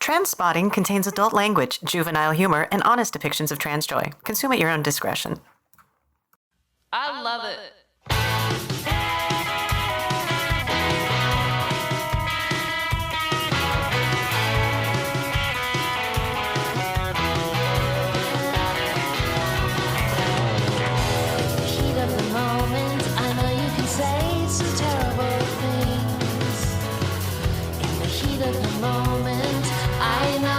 Transpotting contains adult language, juvenile humor, and honest depictions of trans joy. Consume at your own discretion. I love it. Heat of the moment, I know you can say some terrible things. In the heat of the moment, I know.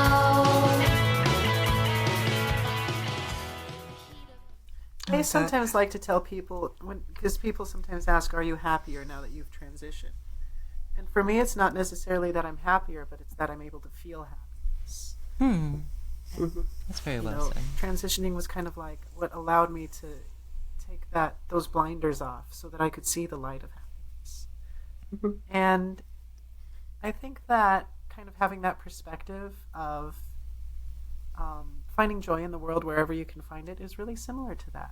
I sometimes like to tell people, because people sometimes ask, are you happier now that you've transitioned? And for me, it's not necessarily that I'm happier, but it's that I'm able to feel happiness. That's very well said. Transitioning was kind of like what allowed me to take those blinders off so that I could see the light of happiness. And I think that kind of having that perspective of finding joy in the world wherever you can find it is really similar to that.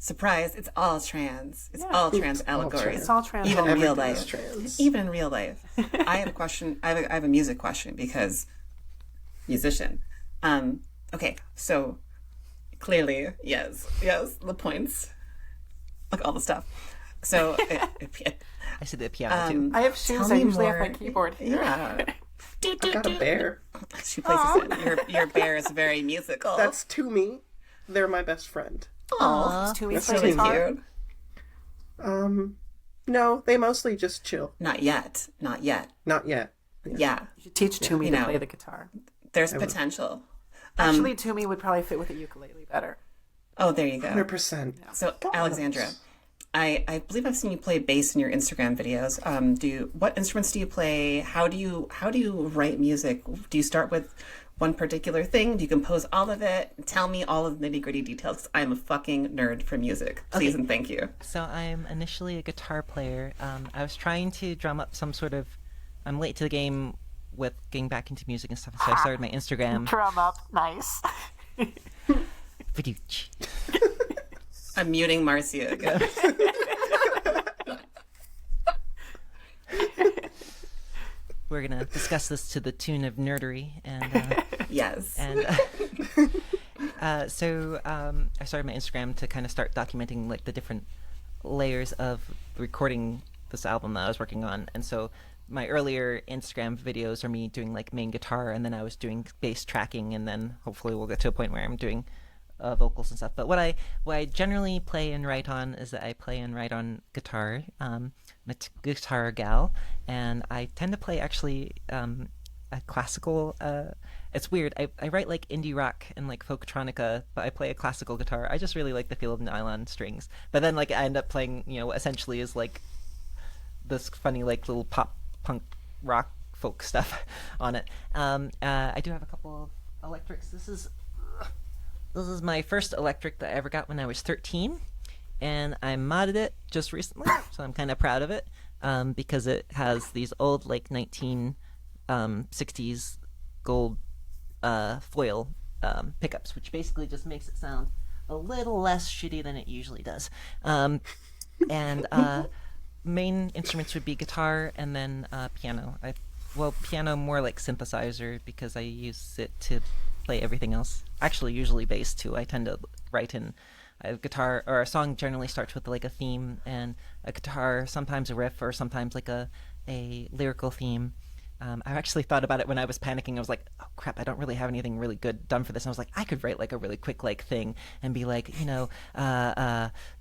Surprise, it's all trans. It's all trans allegories. It's all trans. Even in real life. Trans. Even in real life. I have a question. I have a music question because musician. Okay, so clearly, yes, the points, like all the stuff. So I said the piano too. I have shoes. I usually have my keyboard here. Yeah. I've got a bear. She plays this in. Your bear is very musical. That's Toomey. They're my best friend. Aww, That's that's really cute. No, they mostly just chill. Not yet. Not yet. Yeah. You should teach Toomey to play the guitar. There's potential. Actually, Toomey would probably fit with a ukulele better. Oh, there you go. 100%. So, Alexandra, I believe I've seen you play bass in your Instagram videos. What instruments do you play? How do you write music? Do you start with one particular thing? Do you compose all of it? Tell me all of the nitty-gritty details, because I'm a fucking nerd for music. Please and thank you. So I'm initially a guitar player. I was trying to drum up some sort of... I'm late to the game with getting back into music and stuff, so I started my Instagram. Drum up, nice. I'm muting Marcia again. We're going to discuss this to the tune of nerdery. And yes. And so I started my Instagram to kind of start documenting like the different layers of recording this album that I was working on. And so my earlier Instagram videos are me doing like main guitar, and then I was doing bass tracking, and then hopefully we'll get to a point where I'm doing vocals and stuff. But what I generally play and write on is that I play and write on guitar. I'm a guitar gal, and I tend to play actually a classical. It's weird. I write like indie rock and like folktronica, but I play a classical guitar. I just really like the feel of nylon strings. But then like I end up playing, what essentially is like this funny like little pop punk rock folk stuff on it. I do have a couple of electrics. This is my first electric that I ever got when I was 13, and I modded it just recently, so I'm kind of proud of it, because it has these old like 1960s gold foil pickups, which basically just makes it sound a little less shitty than it usually does. And main instruments would be guitar and then piano. Piano more like synthesizer, because I use it to play everything else. Actually, usually bass too. I tend to write in a guitar, or a song generally starts with like a theme and a guitar, sometimes a riff, or sometimes like a lyrical theme. I actually thought about it when I was panicking. I was like, oh crap, I don't really have anything really good done for this. And I was like, I could write like a really quick like thing and be like,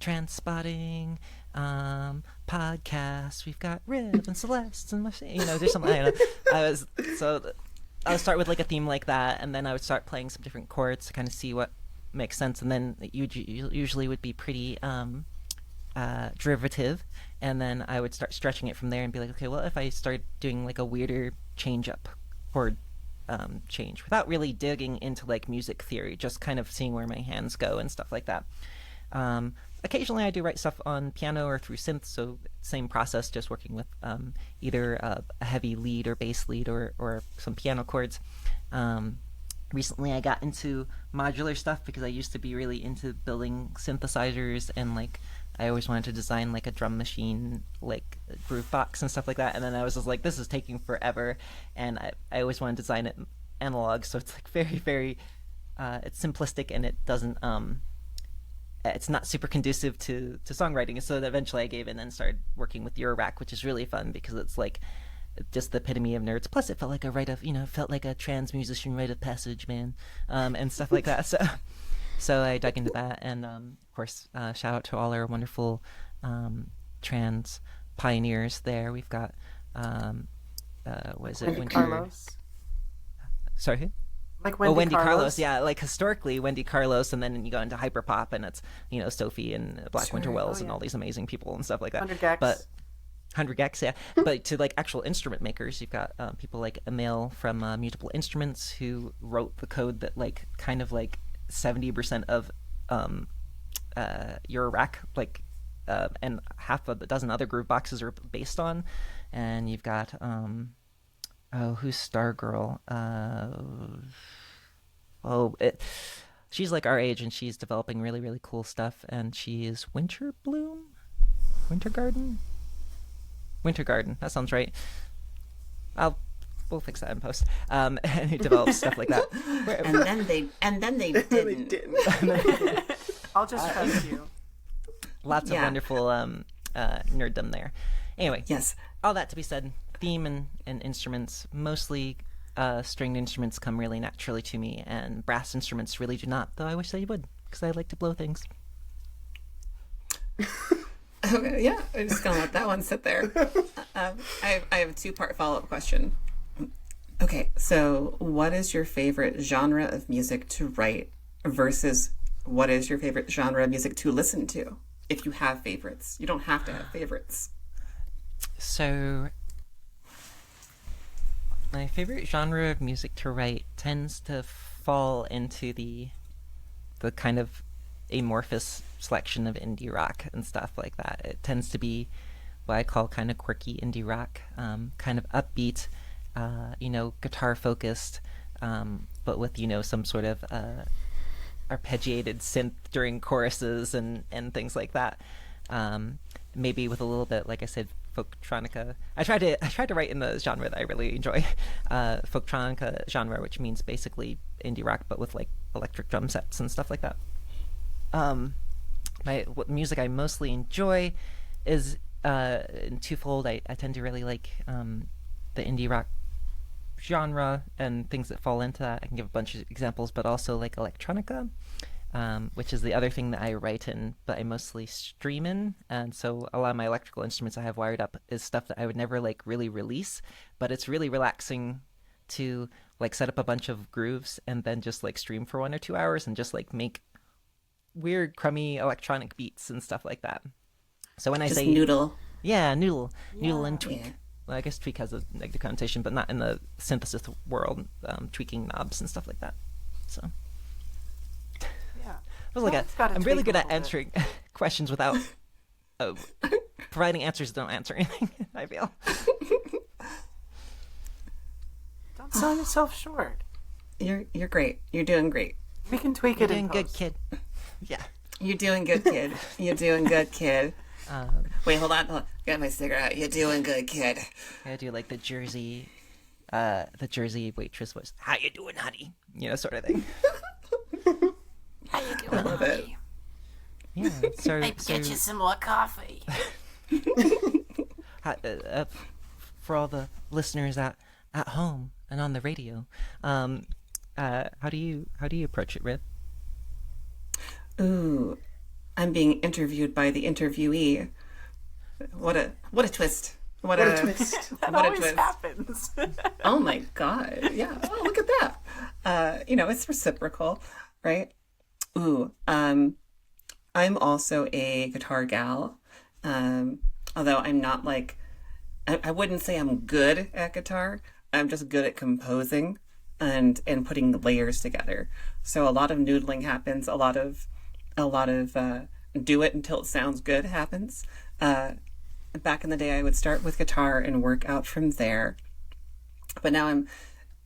Transpotting podcast, we've got Riv and Celeste and Marcia, there's something. I would start with like a theme like that, and then I would start playing some different chords to kind of see what makes sense, and then it usually would be pretty derivative, and then I would start stretching it from there and be like, okay, well, if I start doing like a weirder change up chord change without really digging into like music theory, just kind of seeing where my hands go and stuff like that. Occasionally I do write stuff on piano or through synth, so same process, just working with either a heavy lead or bass lead or some piano chords. Recently I got into modular stuff because I used to be really into building synthesizers, and like I always wanted to design like a drum machine like groove box and stuff like that. And then I was just like, this is taking forever, and I always want to design it analog, so it's like very, very it's simplistic, and it doesn't it's not super conducive to songwriting. So eventually I gave in and started working with Eurorack, which is really fun because it's like just the epitome of nerds. Plus it felt like it felt like a trans musician rite of passage, man, and stuff like that. So I dug into that, and of course shout out to all our wonderful trans pioneers there. We've got what is it, Wendy Carlos. Sorry, who? Like Wendy Carlos, yeah. Like historically, Wendy Carlos, and then you go into hyperpop, and it's Sophie and Black Winter Wells and all these amazing people and stuff like that. 100 Gex. But 100 Gex, yeah. But to like actual instrument makers, you've got people like Emil from Mutable Instruments, who wrote the code that like kind of like 70% of Eurorack, like and half of a dozen other groove boxes are based on. And you've got who's Stargirl? She's like our age, and she's developing really, really cool stuff. And she is Wintergarden. That sounds right. We'll fix that in post. And who develops stuff like that. and then they didn't. I'll just trust you. Lots of wonderful nerddom there. Anyway, Yes. all that to be said, theme and instruments, mostly stringed instruments come really naturally to me, and brass instruments really do not, though I wish they would, because I like to blow things. Okay, yeah, I'm just gonna let that one sit there. I have a two-part follow-up question. Okay, so what is your favorite genre of music to write versus what is your favorite genre of music to listen to? If you have favorites, you don't have to have favorites. So, my favorite genre of music to write tends to fall into the kind of amorphous selection of indie rock and stuff like that. It tends to be what I call kind of quirky indie rock, kind of upbeat, guitar focused, but with some sort of arpeggiated synth during choruses and things like that. Maybe with a little bit, like I said, folktronica. I tried to write in the genre that I really enjoy, folktronica genre, which means basically indie rock but with like electric drum sets and stuff like that. What music I mostly enjoy is in twofold. I tend to really like the indie rock genre and things that fall into that. I can give a bunch of examples, but also like electronica, which is the other thing that I write in, but I mostly stream in. And so a lot of my electrical instruments I have wired up is stuff that I would never like really release, but it's really relaxing to like set up a bunch of grooves and then just like stream for 1 or 2 hours and just like make weird crummy electronic beats and stuff like that. So when I say noodle. Yeah, noodle and tweak. Yeah. Well, I guess tweak has a negative connotation, but not in the synthesis world, tweaking knobs and stuff like that. So Yeah. I was like, It's gotta I'm really tweak good a at little bit. answering questions without providing answers that don't answer anything, I feel. Don't sell yourself short. You're great. You're doing great. We can tweak You're it in doing good, post. kid. Yeah. You're doing good, kid. You're doing good, kid. Wait, hold on. Got my cigarette out. You're doing good, kid. I do like the Jersey waitress was, how you doing, honey? Sort of thing. How you doing, love it. honey? Yeah. So, Maybe get you some more coffee. for all the listeners at home and on the radio, how do you approach it, Rib? Ooh, I'm being interviewed by the interviewee. What a twist. What a twist. That What a always twist. happens. Oh my god. Yeah. Oh, look at that. It's reciprocal, right? Ooh, I'm also a guitar gal. Although I'm not like, I wouldn't say I'm good at guitar. I'm just good at composing and putting layers together. So a lot of noodling happens. A lot of do it until it sounds good happens. Back in the day, I would start with guitar and work out from there. But now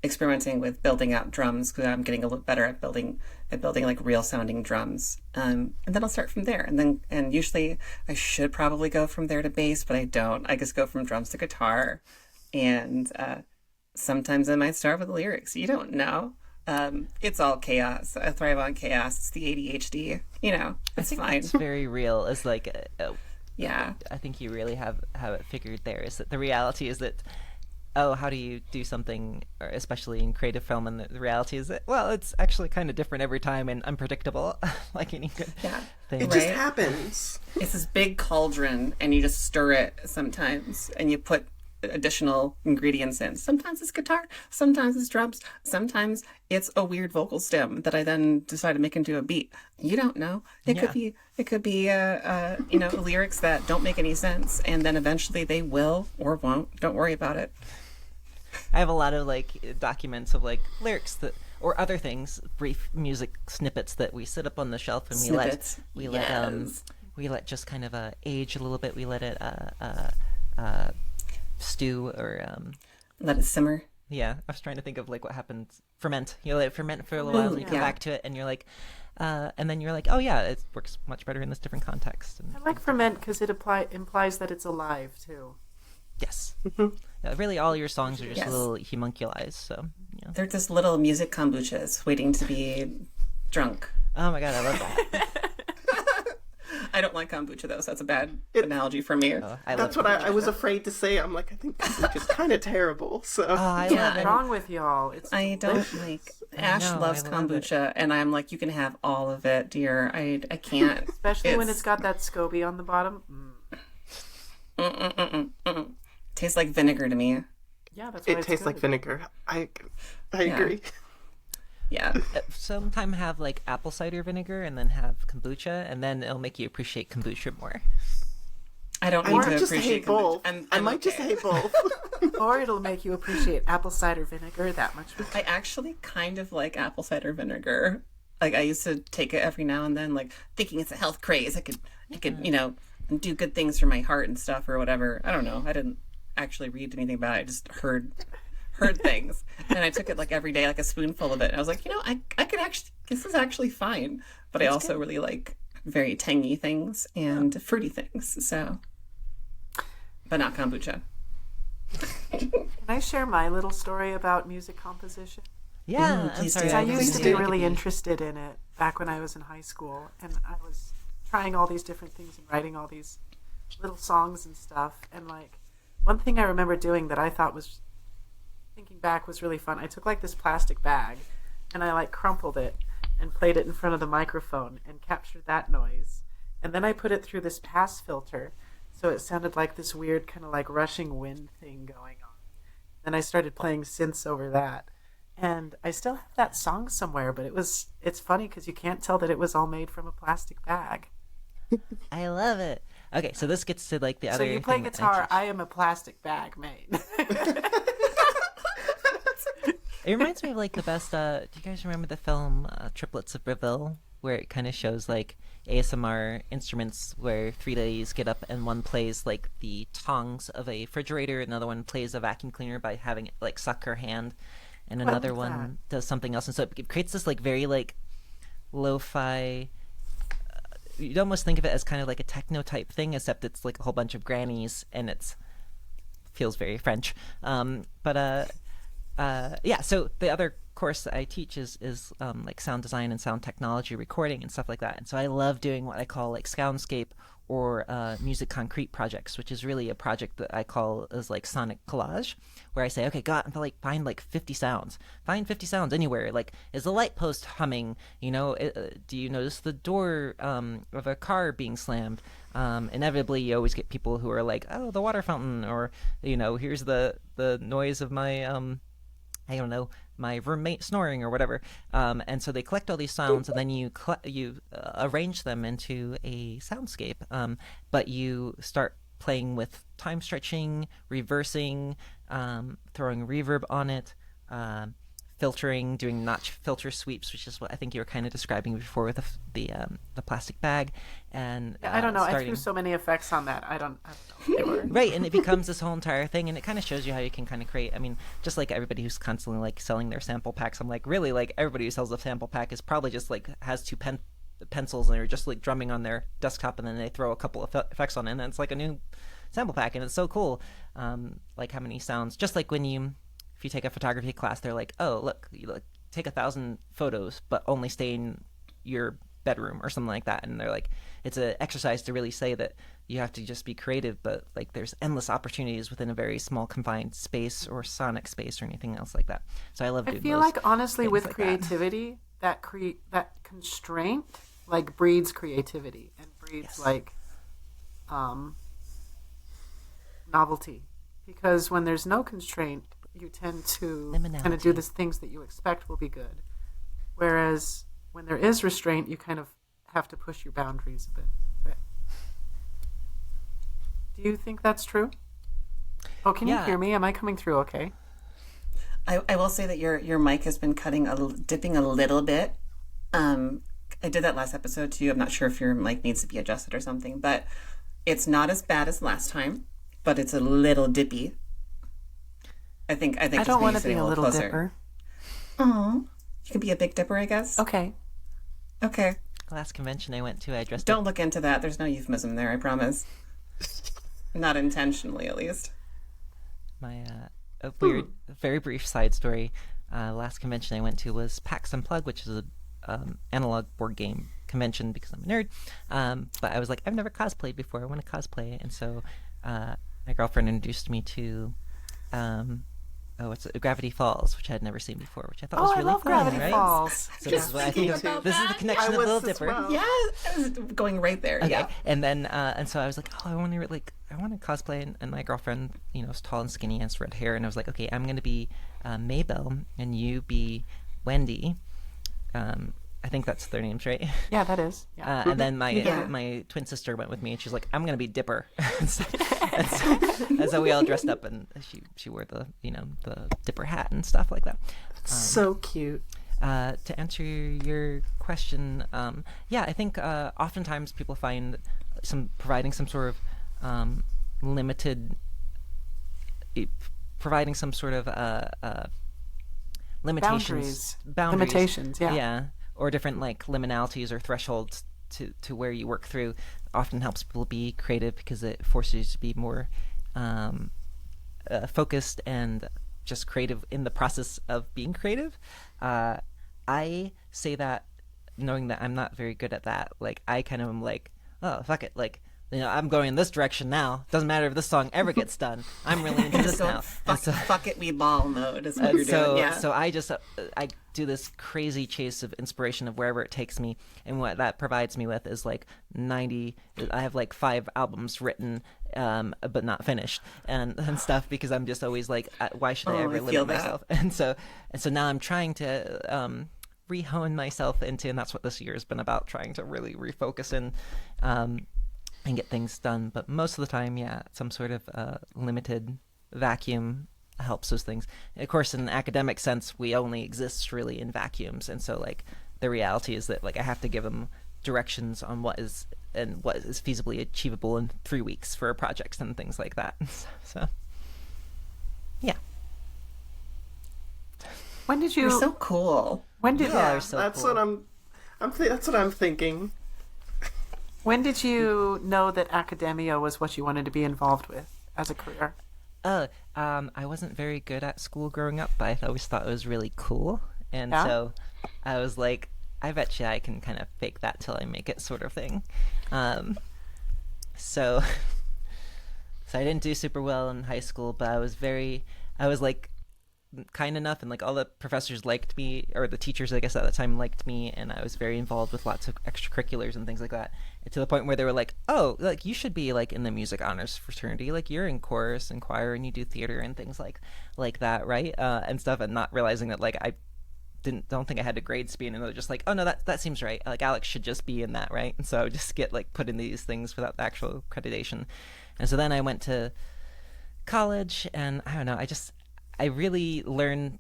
experimenting with building out drums because I'm getting a little better at building like real sounding drums. And then I'll start from there. And usually I should probably go from there to bass, but I don't. I just go from drums to guitar. And sometimes I might start with lyrics. You don't know. It's all chaos. I thrive on chaos. It's the ADHD. It's fine. It's very real. It's like, Yeah. I think you really have it figured there. Is that the reality is that, oh, how do you do something, or especially in creative film? And the reality is that, well, it's actually kind of different every time and unpredictable, like any good thing. It just happens. It's this big cauldron, and you just stir it sometimes, and you put additional ingredients in. Sometimes it's guitar, sometimes it's drums, sometimes it's a weird vocal stem that I then decide to make into a beat. You don't know. It could be lyrics that don't make any sense, and then eventually they will or won't. Don't worry about it. I have a lot of like documents of like lyrics that or other things, brief music snippets that we sit up on the shelf and we let just kind of age a little bit. We let it stew or let it simmer. Yeah, I was trying to think of like what happens. Ferment. You let it ferment for a little while, and you come back to it, and you're like, and then you're like, oh yeah, it works much better in this different context. And, I like ferment because it implies that it's alive too. yes, really, all your songs are just a little homunculized. So yeah. They're just little music kombuchas waiting to be drunk. Oh my god, I love that. I don't like kombucha though, so that's a bad analogy for me. That's what I was afraid to say. I'm like, I think kombucha's kind of terrible. So I love What's it. wrong with y'all? I don't like. Ash know, loves I love kombucha, and I'm like, you can have all of it, dear. I can't. Especially when it's got that SCOBY on the bottom. Tastes like vinegar to me. Yeah, that's why it it's tastes like good. vinegar. I agree. Yeah. Sometime have like apple cider vinegar and then have kombucha, and then it'll make you appreciate kombucha more. I don't I need might to just appreciate hate both. kombucha. I might just hate both. Or it'll make you appreciate apple cider vinegar that much more. I actually kind of like apple cider vinegar. Like I used to take it every now and then, like thinking it's a health craze. I could, do good things for my heart and stuff or whatever. I don't know. I didn't actually read anything about it. I just heard things, and I took it like every day, like a spoonful of it. And I was like, I could actually, this is actually fine. But I also really like very tangy things and fruity things. So, but not kombucha. Can I share my little story about music composition? Yeah, I'm please sorry. do. I Yeah, used please to be do. really interested in it back when I was in high school, and I was trying all these different things and writing all these little songs and stuff. And like one thing I remember doing that I thought was, thinking back, was really fun. I took like this plastic bag and I like crumpled it and played it in front of the microphone and captured that noise. And then I put it through this pass filter so it sounded like this weird kind of like rushing wind thing going on. Then I started playing synths over that. And I still have that song somewhere, but it's funny because you can't tell that it was all made from a plastic bag. I love it. Okay, so this gets to like the So other. you play thing that guitar, teach. I am a plastic bag made. It reminds me of like the best. Do you guys remember the film Triplets of Breville, where it kind of shows like ASMR instruments where three ladies get up and one plays like the tongs of a refrigerator, another one plays a vacuum cleaner by having it like suck her hand, and another love one does something else, and so it creates this like very like lo-fi. You'd almost think of it as kind of like a techno type thing, except it's like a whole bunch of grannies, and it's feels very French. Yeah, so the other course that I teach is like sound design and sound technology recording and stuff like that. And so I love doing what I call like soundscape or music concrete projects, which is really a project that I call is like sonic collage, where I say, okay, go out and like find like 50 sounds. Find 50 sounds anywhere. Like, is the light post humming? Do you notice the door of a car being slammed? Inevitably, you always get people who are like, oh, the water fountain, or here's the noise of my I don't know, my roommate snoring or whatever. And so they collect all these sounds, and then you arrange them into a soundscape. But you start playing with time stretching, reversing, throwing reverb on it, filtering, doing notch filter sweeps, which is what I think you were kind of describing before with the plastic bag, and I don't know. I starting... threw so many effects on that. I don't know. They were... Right, and it becomes this whole entire thing, and it kind of shows you how you can kind of create. I mean, just like everybody who's constantly like selling their sample packs, I'm like, really, like everybody who sells a sample pack is probably just like has two pencils and they're just like drumming on their desktop, and then they throw a couple of effects on it, and it's like a new sample pack, and it's so cool. Like how many sounds, just like when if you take a photography class, they're like, oh, look, you take 1,000 photos, but only stay in your bedroom or something like that. And they're like, it's an exercise to really say that you have to just be creative, but like there's endless opportunities within a very small confined space or sonic space or anything else like that. So I love doing I feel those like honestly things with like creativity, that constraint like breeds creativity and breeds like novelty, because when there's no constraint, you tend to kind of do the things that you expect will be good, whereas when there is restraint, you kind of have to push your boundaries a bit. Do you think that's true? Oh, can you hear me? Am I coming through okay? I will say that your mic has been dipping a little bit. I did that last episode too. I'm not sure if your mic needs to be adjusted or something, but it's not as bad as last time, but it's a little dippy. I think I just don't want to sitting be a little closer. dipper. Oh, you can be a big dipper, I guess. Okay. Last convention I went to, I dressed Don't up. look into that. There's no euphemism there, I promise. Not intentionally, at least. My a weird, very brief side story. Last convention I went to was PAX Unplugged, which is a analog board game convention because I'm a nerd. But I was like, I've never cosplayed before. I want to cosplay, and so my girlfriend introduced me to it's Gravity Falls, which I had never seen before, which I thought was really I love fun, Gravity right? Falls. So this is what I think of. This is the connection of Little Dipper. Yeah, I was going right there. Okay. Yeah. And then and so I was like, oh, I want to cosplay, and my girlfriend, is tall and skinny and has red hair, and I was like, okay, I'm gonna be Maybelle and you be Wendy. I think that's their names, right? Yeah, that is. Yeah. And then my twin sister went with me, and she's like, I'm gonna be Dipper. and so we all dressed up, and she wore the the Dipper hat and stuff like that. So cute. To answer your question, I think oftentimes people find providing some sort of providing some sort of limitations, Limitations, yeah. Or different like liminalities or thresholds to where you work through often helps people be creative because it forces you to be more focused and just creative in the process of being creative. I say that knowing that I'm not very good at that. Like I kind of am like, oh fuck it, like I'm going in this direction now. Doesn't matter if this song ever gets done. I'm really into this now. Fuck it, we ball mode is what you're doing. Yeah. So I just I do this crazy chase of inspiration of wherever it takes me, and what that provides me with is like 90. I have like 5 albums written, but not finished, and stuff because I'm just always like, why should I ever limit myself? And so now I'm trying to rehone myself into, and that's what this year has been about, trying to really refocus and get things done. But most of the time, some sort of limited vacuum helps those things. Of course, in an academic sense, we only exist really in vacuums, and so like the reality is that like I have to give them directions on what is feasibly achievable in 3 weeks for projects and things like that. So yeah. When did you? You're so cool. When did? Yeah, so That's cool. what that's what I'm thinking. When did you know that academia was what you wanted to be involved with as a career? I wasn't very good at school growing up, but I always thought it was really cool, and so I was like, I bet you I can kind of fake that till I make it, sort of thing. So I didn't do super well in high school, but I was like kind enough, and like all the professors liked me, or the teachers I guess at the time liked me, and I was very involved with lots of extracurriculars and things like that, and to the point where they were like, oh, like you should be like in the music honors fraternity, like you're in chorus and choir and you do theater and things like that, right? And stuff, and not realizing that like I don't think I had the grades to be in, and they're just like, oh no, that seems right, like Alex should just be in that, right? And so I would just get like put in these things without the actual accreditation. And so then I went to college, and I don't know, I really learned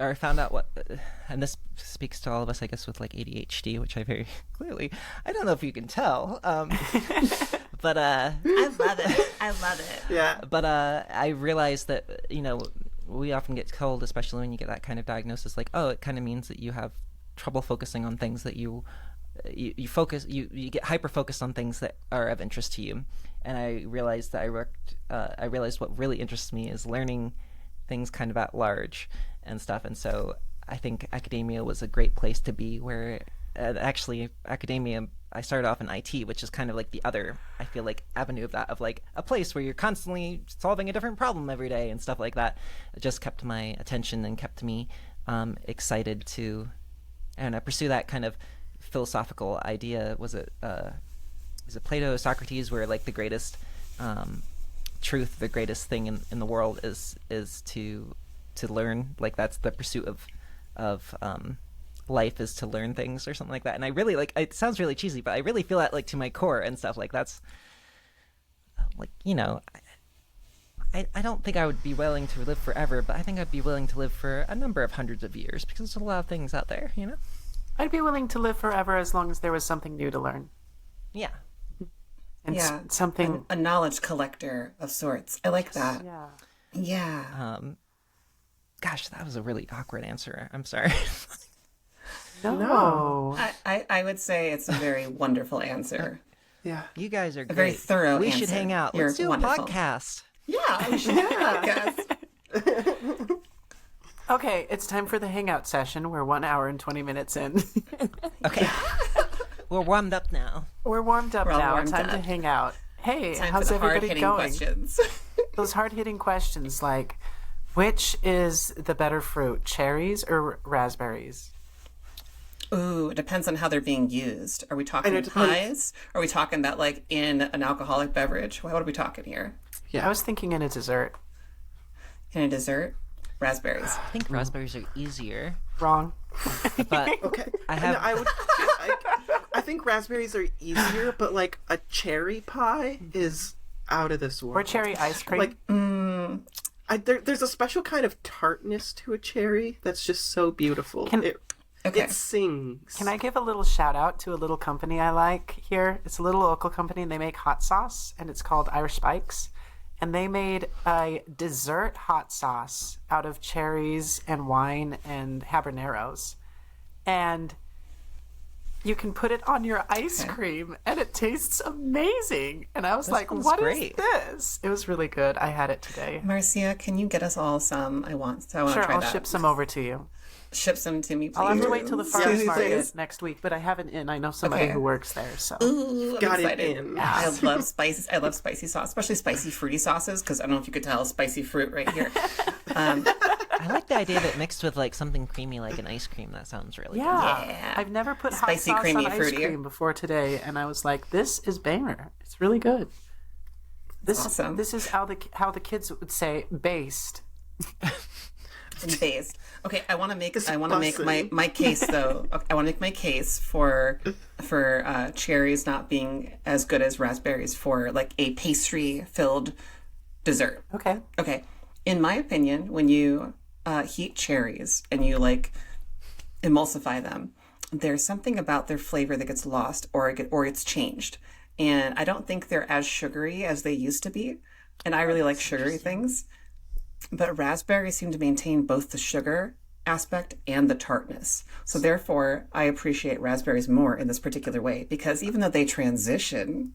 or found out what, and this speaks to all of us, I guess, with like ADHD, which I very clearly, I don't know if you can tell, but I love it. I love it. Yeah. but I realized that, you know, we often get told, especially when you get that kind of diagnosis, like, oh, it kind of means that you have trouble focusing on things that you get hyper focused on things that are of interest to you. And I realized that I realized what really interests me is learning things kind of at large and stuff. And so I think academia was a great place to be, where actually academia, I started off in IT, which is kind of like the other, I feel like, avenue of that, of like a place where you're constantly solving a different problem every day and stuff like that. It just kept my attention and kept me excited to, and I pursue that kind of philosophical idea. Was it Plato, Socrates, where like the greatest truth, the greatest thing in the world is to learn. Like that's the pursuit of life, is to learn things or something like that. And I really like, it sounds really cheesy, but I really feel that like to my core and stuff. Like that's like, you know, I don't think I would be willing to live forever, but I think I'd be willing to live for a number of hundreds of years, because there's a lot of things out there, you know? I'd be willing to live forever as long as there was something new to learn. Yeah. And Yeah. something... A knowledge collector of sorts. I like that. Yeah. Yeah. Gosh, that was a really awkward answer. I'm sorry. No. I would say it's a very wonderful answer. Yeah. You guys are great. very thorough We answer. should hang out. You're Let's do wonderful. a podcast. Yeah, we should do a podcast. Okay, it's time for the hangout session. We're 1 hour and 20 minutes in. Okay. We're warmed up now. We're warmed up We're all now. warmed Time to up. hang out. Hey, Time how's for the everybody hard-hitting going? questions. Those hard-hitting questions like, which is the better fruit, cherries or raspberries? Ooh, it depends on how they're being used. Are we talking it depends. pies? Are we talking that like in an alcoholic beverage? What are we talking here? Yeah. I was thinking in a dessert. In a dessert? Raspberries. I think raspberries are easier, Wrong. but Okay. I have- I think raspberries are easier, but like a cherry pie is out of this world. Or cherry ice cream. Like, there's a special kind of tartness to a cherry that's just so beautiful. Can- Okay. It sings. Can I give a little shout out to a little company I like here? It's a little local company and they make hot sauce, and it's called Irish Spikes. And they made a dessert hot sauce out of cherries and wine and habaneros. And you can put it on your ice cream and it tastes amazing. And I was like, sounds what is great. this? It was really good. I had it today. Marcia, can you get us all some? I want to Sure, try I'll that. ship some over to you. Ship some to me, please. I'll have to wait till the farmer's Yeah, market please. next week, but I have it in. I know somebody Okay. who works there, so. Ooh, I'm Got it excited. in. I love spicy. I love spicy sauce, especially spicy fruity sauces. Because I don't know if you could tell, spicy fruit right here. I like the idea of it mixed with like something creamy, like an ice cream. That sounds really good. Yeah. Yeah. I've never put Spicy, hot sauce creamy, on ice fruity. cream before today, and I was like, "This is banger. It's really good." Awesome. This is how the kids would say based. And based. Okay, I want to make Bussin'. my case though. I want to make my case for cherries not being as good as raspberries for like a pastry filled dessert. Okay. Okay, in my opinion, when you heat cherries and you like emulsify them, there's something about their flavor that gets lost or it's changed. And I don't think they're as sugary as they used to be. And I really like sugary things. But raspberries seem to maintain both the sugar aspect and the tartness. So therefore, I appreciate raspberries more in this particular way, because even though they transition,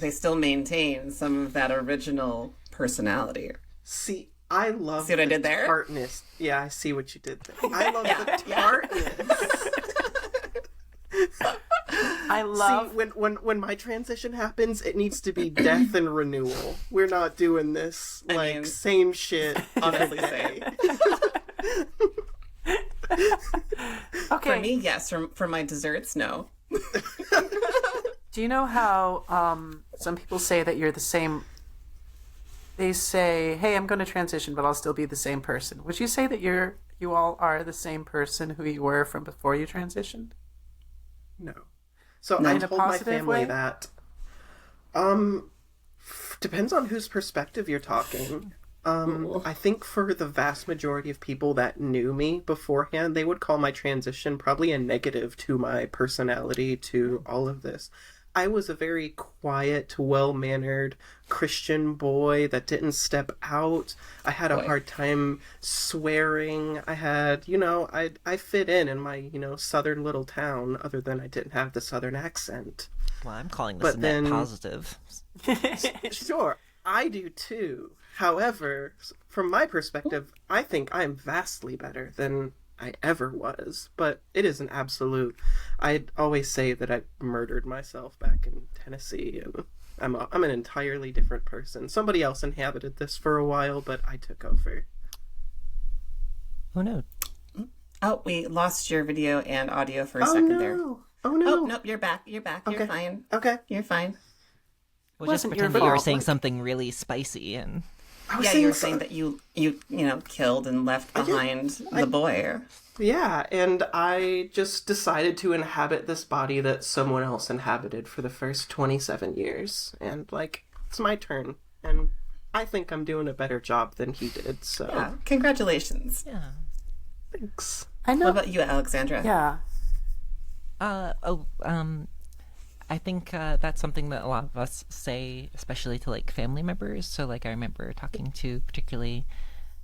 they still maintain some of that original personality. See, I love See what I the did there? tartness. Yeah, I see what you did there. I love the tartness. I love. See, when my transition happens, it needs to be death and renewal. We're not doing this like mean, same shit every day. Okay. For me, yes. For my desserts, no. Do you know how some people say that you're the same? They say, "Hey, I'm going to transition, but I'll still be the same person." Would you say that you all are the same person who you were from before you transitioned? No. So No. I In a told my positive family way? that. Depends on whose perspective you're talking. I think for the vast majority of people that knew me beforehand, they would call my transition probably a negative to my personality, to all of this. I was a very quiet, well-mannered Christian boy that didn't step out. I had a hard time swearing. I had, I fit in my, southern little town, other than I didn't have the southern accent. Well, I'm calling this a net positive. Sure, I do too. However, from my perspective, I think I'm vastly better than I ever was, but it is an absolute. I'd always say that I murdered myself back in Tennessee, and I'm an entirely different person. Somebody else inhabited this for a while, but I took over. Oh no! Oh, we lost your video and audio for a second there. Oh no! Oh, nope, you're back. You're back. Okay. You're fine. Okay. You're fine. Well, just Wasn't your pretend that you were fault. saying something really spicy and. Yeah, you were saying that you killed and left behind the boy. Yeah, and I just decided to inhabit this body that someone else inhabited for the first 27 years. And, it's my turn. And I think I'm doing a better job than he did, so... Yeah, congratulations. Yeah. Thanks. I know. What about you, Alexandra? Yeah. I think that's something that a lot of us say, especially to family members. So I remember talking to particularly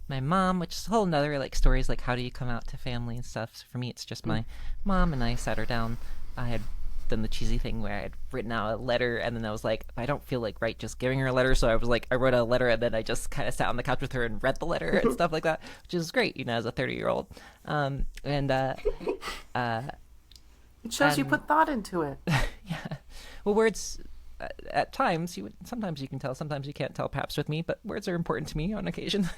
my mom, which is a whole nother stories how do you come out to family and stuff. So for me, it's just my mom, and I sat her down. I had done the cheesy thing where I had written out a letter, and then I was like, I don't feel right just giving her a letter. So I was I wrote a letter, and then I just kind of sat on the couch with her and read the letter and stuff like that, which is great, as a 30-year-old. It shows you put thought into it. Yeah. Well, words, at times, sometimes you can tell, sometimes you can't tell, perhaps with me, but words are important to me on occasion.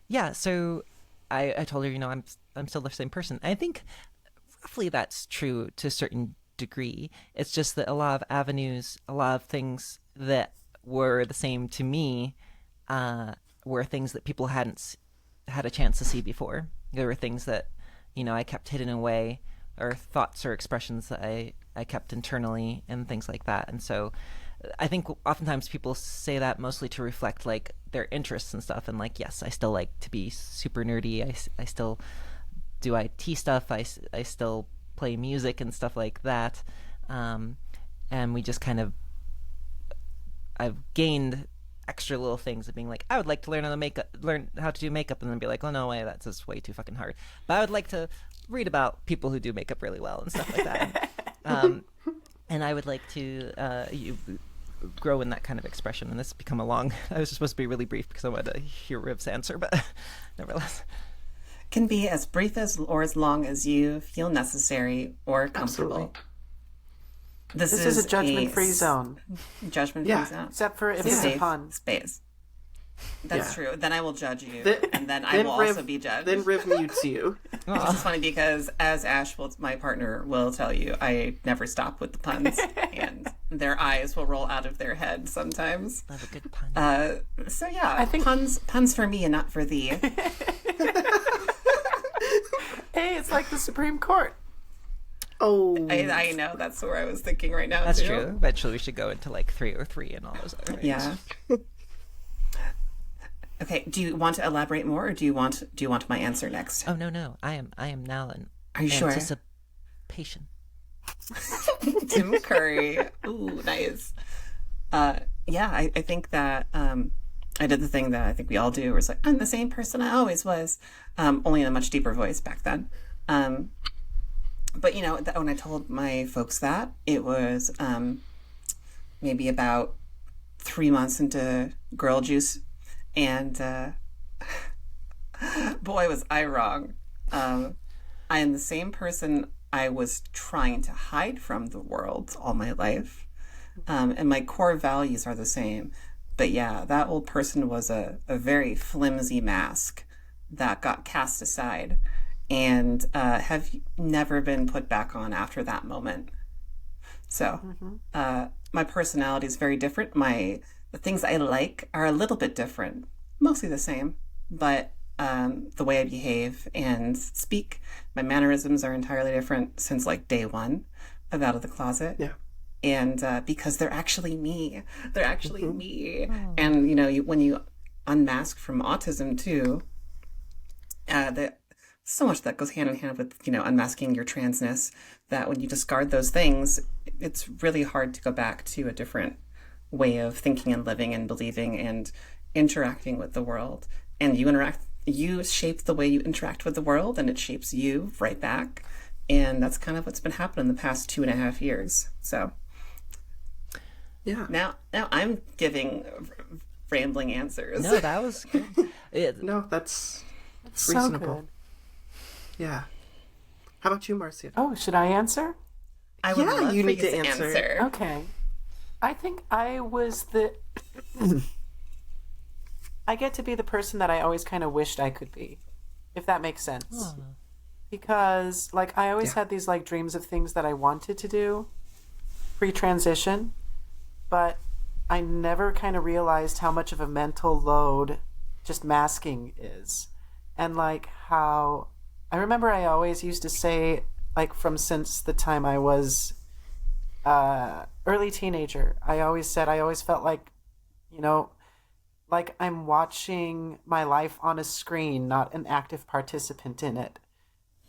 Yeah, so I told her, I'm still the same person. I think roughly that's true to a certain degree. It's just that a lot of avenues, a lot of things that were the same to me were things that people hadn't had a chance to see before. There were things that I kept hidden away, or thoughts or expressions that I kept internally and things like that. And so I think oftentimes people say that mostly to reflect their interests and stuff. And yes, I still like to be super nerdy. I still do IT stuff. I still play music and stuff like that. And we just I've gained extra little things of being I would like to learn how to do makeup, and then be oh no way, that's just way too fucking hard. But I would like to read about people who do makeup really well and stuff like that. And I would like to grow in that kind of expression. And this has become I was supposed to be really brief because I wanted to hear Riv's answer, but nevertheless. Can be as brief or as long as you feel necessary or comfortable. Absolutely. This is a judgment-free zone. Judgment-free zone. Except for if it's a Safe pun. space. That's true. Then I will judge you, and then I Then will Riv- also be judged. Then Riv mutes you. Which is funny because, as Ash, my partner, will tell you, I never stop with the puns, and their eyes will roll out of their head sometimes. Love a good pun. So yeah, I think puns for me and not for thee. Hey, it's like the Supreme Court. Oh. I know, that's where I was thinking right now. That's too. true. Eventually we should go into 303 and all those other things. Yeah. Okay, do you want to elaborate more, or do you want my answer next? Oh no. I am now in Are you sure? anticipation. Tim Curry. Ooh, nice. Yeah, I think that I did the thing that I think we all do, where it's I'm the same person I always was, only in a much deeper voice back then. But when I told my folks that, it was maybe about 3 months into Girl Juice, and boy, was I wrong. I am the same person I was trying to hide from the world all my life, and my core values are the same. But yeah, that old person was a very flimsy mask that got cast aside, and have never been put back on after that moment. So my personality is very different. The things I like are a little bit different, mostly the same, but the way I behave and speak, my mannerisms are entirely different since day one of Out of the Closet. Yeah. and because they're actually me. They're actually me. And when you unmask from autism too, so much that goes hand in hand with unmasking your transness, that when you discard those things, it's really hard to go back to a different way of thinking and living and believing and interacting with the world. And you shape the way you interact with the world, and it shapes you right back. And that's kind of what's been happening the past 2.5 years. So Yeah. now I'm giving rambling answers. No, that was good. No, that's So reasonable. good. Yeah. How about you, Marcia? Oh, should I answer? I would Yeah, love you for need you to answer. Okay. I think I was I get to be the person that I always kind of wished I could be, if that makes sense. Because, like, I always had these, like, dreams of things that I wanted to do pre-transition, but I never kind of realized how much of a mental load just masking is. And, like, how... I remember I always used to say, like, since the time I was early teenager, I always felt like, like I'm watching my life on a screen, not an active participant in it.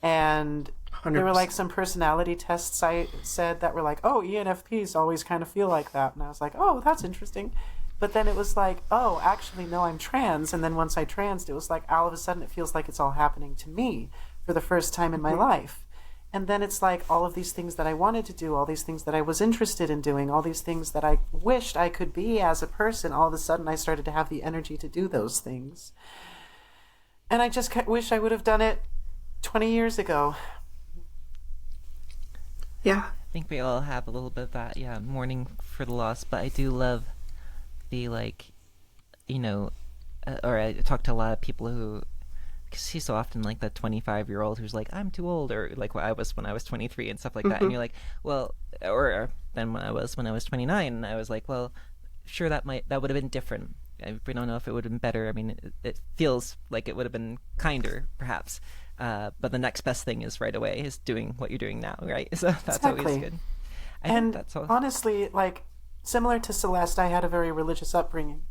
And 100%. there were like some personality tests I said that were like, oh, ENFPs always kind of feel like that. And I was like, oh, that's interesting. But then it was like, oh, actually, no, I'm trans. And then once I transed, it was like, all of a sudden, it feels like it's all happening to me for the first time in my life. And then it's like all of these things that I wanted to do, all these things that I was interested in doing, all these things that I wished I could be as a person, all of a sudden I started to have the energy to do those things. And I just wish I would have done it 20 years ago. Yeah. I think we all have a little bit of that, mourning for the loss, but I do love the, like, or I talk to a lot of people who, because he's so often like the 25-year-old who's like, I'm too old, or like what I was when I was 23 and stuff like that. And you're like, well, or then when I was 29, and I was like, well, sure, that would have been different. We don't know if it would have been better. I mean, it feels like it would have been kinder, perhaps. But the next best thing is right away is doing what you're doing now, right? So that's always Exactly. good. I And think that's all. honestly, like, similar to Celeste, I had a very religious upbringing.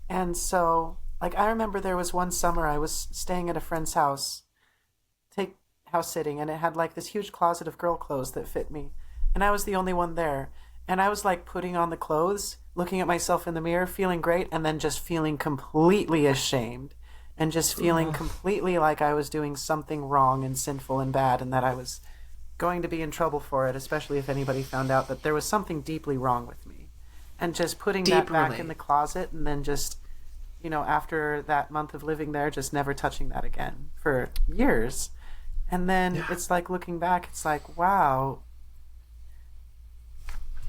And so, like, I remember there was one summer I was staying at a friend's house, house sitting, and it had like this huge closet of girl clothes that fit me. And I was the only one there. And I was like putting on the clothes, looking at myself in the mirror, feeling great, and then just feeling completely ashamed. And just feeling completely like I was doing something wrong and sinful and bad, and that I was going to be in trouble for it, especially if anybody found out that there was something deeply wrong with me. And just putting that back Deeply. in the closet, and then just, after that month of living there, just never touching that again for years. And then it's like, looking back, it's like, wow,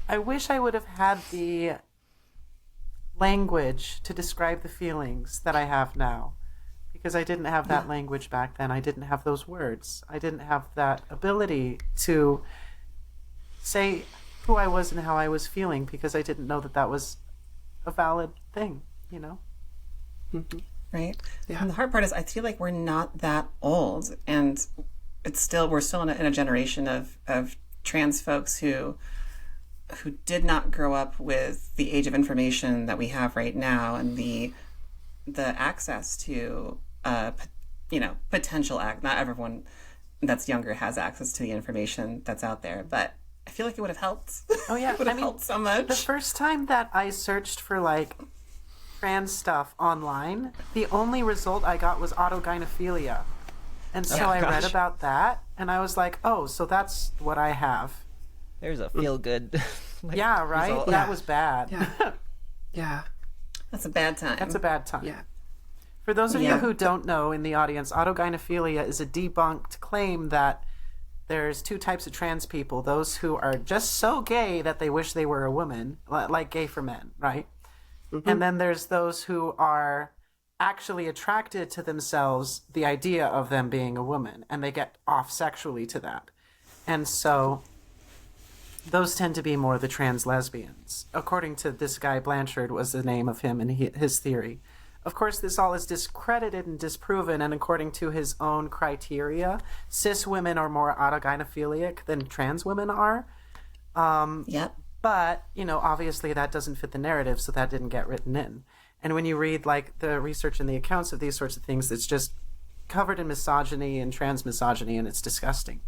I wish I would have had the language to describe the feelings that I have now. Because I didn't have that language back then. I didn't have those words. I didn't have that ability to say who I was and how I was feeling, because I didn't know that that was a valid thing, Right? Yeah. And the hard part is I feel like we're not that old, and we're still in a generation of trans folks who did not grow up with the age of information that we have right now, and the access to potential not everyone that's younger has access to the information that's out there, but I feel like it would have helped. Oh yeah, It would have helped so much. The first time that I searched for like trans stuff online, the only result I got was autogynephilia. And so I read about that, and I was like, oh, so that's what I have. There's a feel good. Yeah, right? result. That was bad. Yeah. Yeah. That's a bad time. That's a bad time. Yeah. For those of you Yeah. who don't know in the audience, autogynephilia is a debunked claim that there's two types of trans people: those who are just so gay that they wish they were a woman, like gay for men, right? And then there's those who are actually attracted to themselves, the idea of them being a woman, and they get off sexually to that. And so those tend to be more the trans lesbians. According to this guy, Blanchard was the name of him and his theory. Of course, this all is discredited and disproven, and according to his own criteria, cis women are more autogynephilic than trans women are. Yep. But, obviously that doesn't fit the narrative, so that didn't get written in. And when you read like the research and the accounts of these sorts of things, it's just covered in misogyny and trans misogyny, and it's disgusting.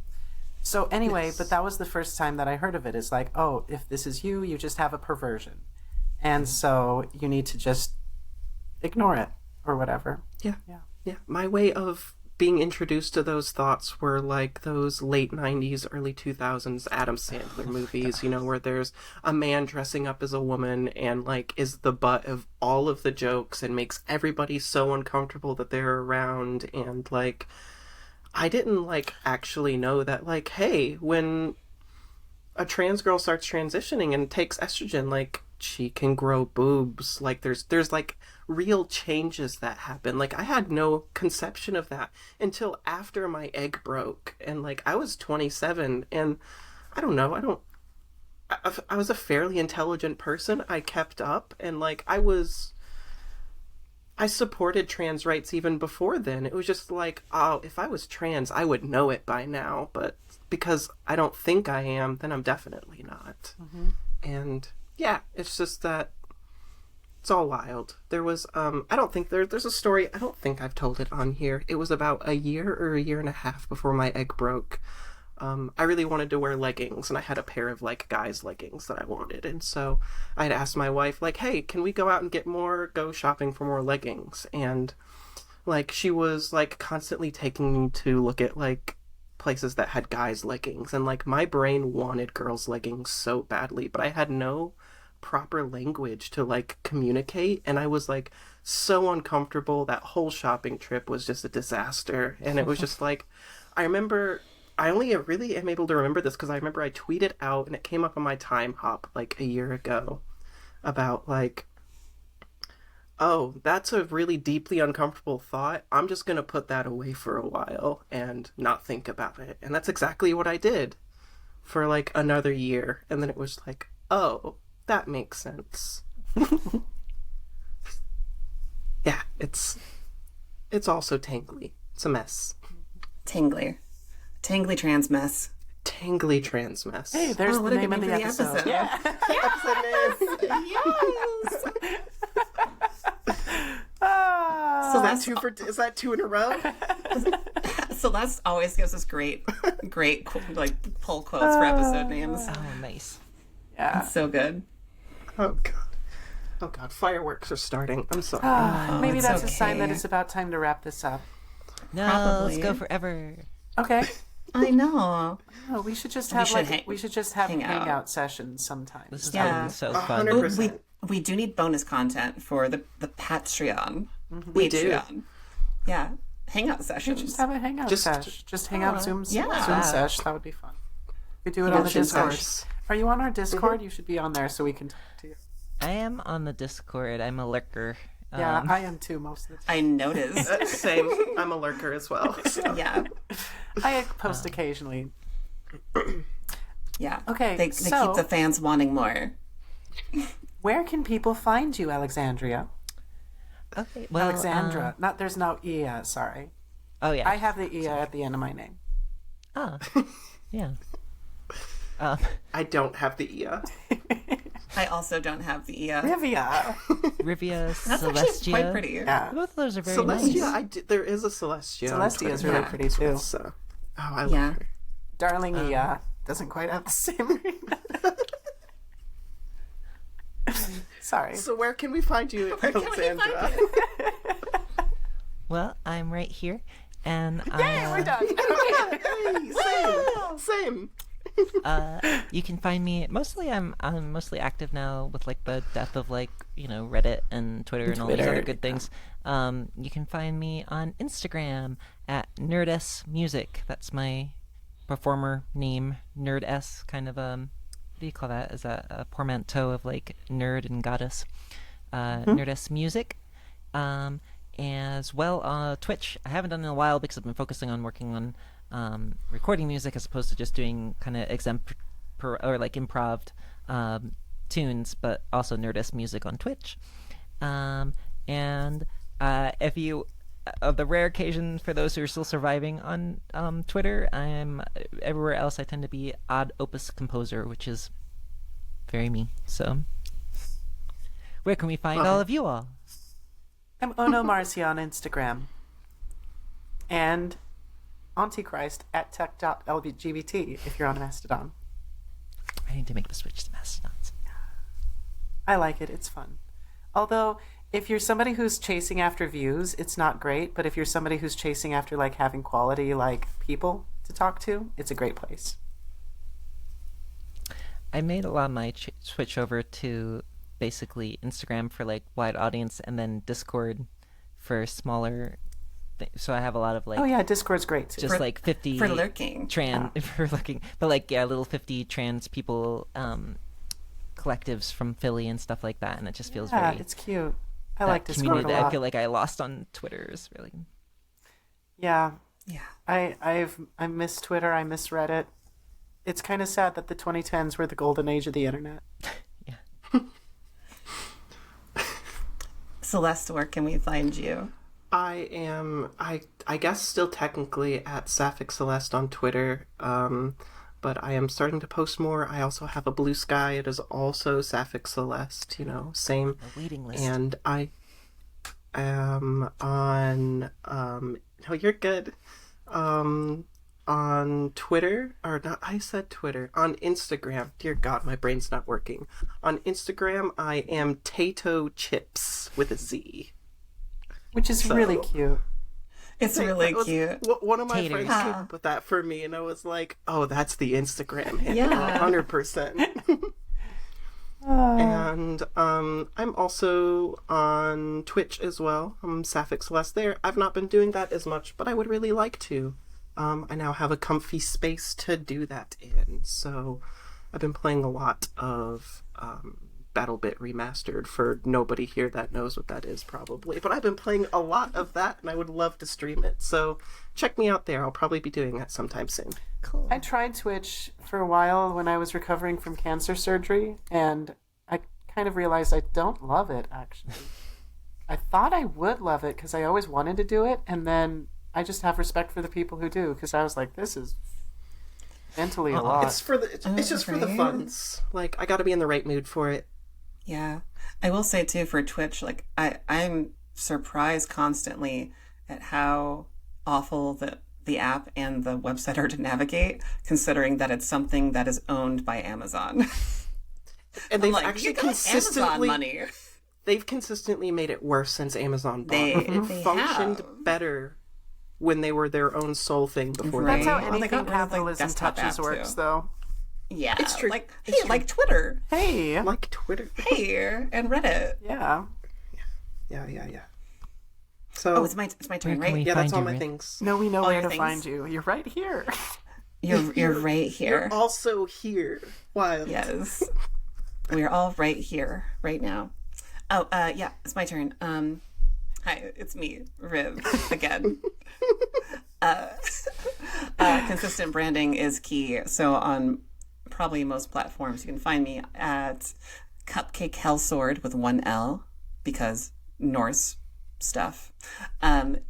So anyway, But that was the first time that I heard of it. It's like, oh, if this is you, you just have a perversion. And so you need to just ignore it or whatever. Yeah. My way of being introduced to those thoughts were like those late 90s, early 2000s Adam Sandler movies, where there's a man dressing up as a woman and like is the butt of all of the jokes and makes everybody so uncomfortable that they're around. And like, I didn't like actually know that like, hey, when a trans girl starts transitioning and takes estrogen, like she can grow boobs. Like there's like real changes that happen. Like I had no conception of that until after my egg broke, and like I was 27, and I don't know, I was a fairly intelligent person. I kept up, and like I supported trans rights even before then. It was just like, oh, if I was trans, I would know it by now. But because I don't think I am, then I'm definitely not. Mm-hmm. And yeah, it's just that it's all wild. There was, I don't think there's a story, I don't think I've told it on here. It was about a year or a year and a half before my egg broke. I really wanted to wear leggings, and I had a pair of like guys leggings that I wanted, and so I had asked my wife like, hey, can we go out and go shopping for more leggings? And like she was like constantly taking me to look at like places that had guys leggings, and like my brain wanted girls leggings so badly, but I had no proper language to like communicate, and I was like so uncomfortable. That whole shopping trip was just a disaster, and it was just like, I remember, I only really am able to remember this because I remember I tweeted out, and it came up on my time hop like a year ago, about like, oh, that's a really deeply uncomfortable thought. I'm just gonna put that away for a while and not think about it. And that's exactly what I did for like another year, and then it was like, oh, that makes sense. Yeah, it's also tangly. It's a mess. Tangly trans mess. Tangly trans mess. Hey, there's the name of the episode. Yeah. Yes. Is that two in a row? Celeste always gives us great like pull quotes for episode names. Oh, nice. Yeah. It's so good. Oh god, fireworks are starting. I'm sorry. Maybe it's that's a sign that okay. it's about time to wrap this up. No, Probably. let's go forever. Okay. I know. No, we should just We have should have hang out. hangout sessions sometimes. This has Yeah. been so fun. 100%. We do need bonus content for the Patreon. We do. Patreon. Yeah. Hangout We sessions. just have a hangout sesh. Just hang out Zoom yeah. sesh. That would be fun. We do it on the Zoom Discord. sesh. Are you on our Discord? You should be on there so we can talk to you. I am on the Discord. I'm a lurker. Yeah, I am too most of the time. I noticed. Same. I'm a lurker as well. So. Yeah. I post occasionally. Yeah. Okay, They so- keep the fans wanting more. Where can people find you, Alexandria? Okay, well, Alexandra. There's no E, sorry. oh yeah. I have the E at the end of my name. Ah, yeah. I don't have the Ia. I also don't have the Rivia. Rivia, That's Celestia. actually quite pretty. Yeah. Both of those are very Celestia, nice. there is a Celestia. on Celestia is really Twitter. pretty too. So, I love Yeah. her. Darling Ia doesn't quite have the same ring. Sorry. So where can we find you, Alexandra? Well, I'm right here, and Yay, we're done. Hey, same. you can find me mostly. I'm mostly active now with like the death of like Reddit and Twitter and all these other good things. You can find me on Instagram at nerdessmusic. That's my performer name, nerdess. Kind of what do you call that? Is that a portmanteau of like nerd and goddess? Nerdess music. As well, Twitch. I haven't done it in a while because I've been focusing on working on recording music as opposed to just doing kind of or like improv tunes, but also Nerdist music on Twitch. And if you, of the rare occasion for those who are still surviving on Twitter, I'm everywhere else. I tend to be Odd Opus Composer, which is very me. So, where can we find all of you all? I'm Ono Marcia on Instagram. And Antichrist at tech.lgbt if you're on Mastodon. I need to make the switch to Mastodons. I like it. It's fun. Although, if you're somebody who's chasing after views, it's not great. But if you're somebody who's chasing after like having quality like people to talk to, it's a great place. I made a lot of my switch over to basically Instagram for like wide audience, and then Discord for smaller. So I have a lot of like. Oh yeah, Discord's great too. Just like 50 for lurking. For lurking, but like little 50 trans people collectives from Philly and stuff like that, and it just feels very. It's cute. I like Discord a lot. That I feel like I lost on Twitter is really. Yeah. Yeah. I miss Twitter. I miss Reddit. It's kind of sad that the 2010s were the golden age of the internet. Yeah. Celeste, where can we find you? I am, I guess, still technically at Sapphic Celeste on Twitter, but I am starting to post more. I also have a Blue Sky. It is also Sapphic Celeste, same. A waiting list. And I am on, no, you're good, on Twitter, or not, I said Twitter, on Instagram. Dear God, my brain's not working. On Instagram, I am Tato Chips with a Z. Which is really cute. It's really cute. One of my Taters. friends came up with that for me, and I was like, "Oh, that's the Instagram handle, Yeah. 100%." And I'm also on Twitch as well. I'm Sapphic Celeste there. I've not been doing that as much, but I would really like to. I now have a comfy space to do that in, so I've been playing a lot of BattleBit Remastered for nobody here that knows what that is, probably. But I've been playing a lot of that, and I would love to stream it. So check me out there. I'll probably be doing that sometime soon. Cool. I tried Twitch for a while when I was recovering from cancer surgery, and I kind of realized I don't love it, actually. I thought I would love it because I always wanted to do it, and then I just have respect for the people who do, because I was like, this is mentally a lot. It's just for the funs. Like, I gotta be in the right mood for it. Yeah. I will say too, for Twitch, like I'm surprised constantly at how awful the app and the website are to navigate, considering that it's something that is owned by Amazon. And they've like, actually you got consistently Amazon money. They've consistently made it worse since Amazon bought They it. It functioned have. better when they were their own sole thing before Right. That's how Well, they anything got rid of, like, capitalism desktop touches app, works, too. though. Yeah. It's true. Like, It's hey, true. like Twitter. Hey. like Twitter. Hey, and Reddit. Yeah. Yeah. So Oh, it's my turn, Where can right? we yeah, that's find all you, my Rick? things. No, we know All where your to things. find you. You're right here. You're right here. You're also here. Wild. Yes. We're all right here, right now. Oh, yeah, it's my turn. Hi, it's me, Riv, again. Consistent branding is key. So on probably most platforms, you can find me at Cupcake Hellsword with one L, because Norse stuff. And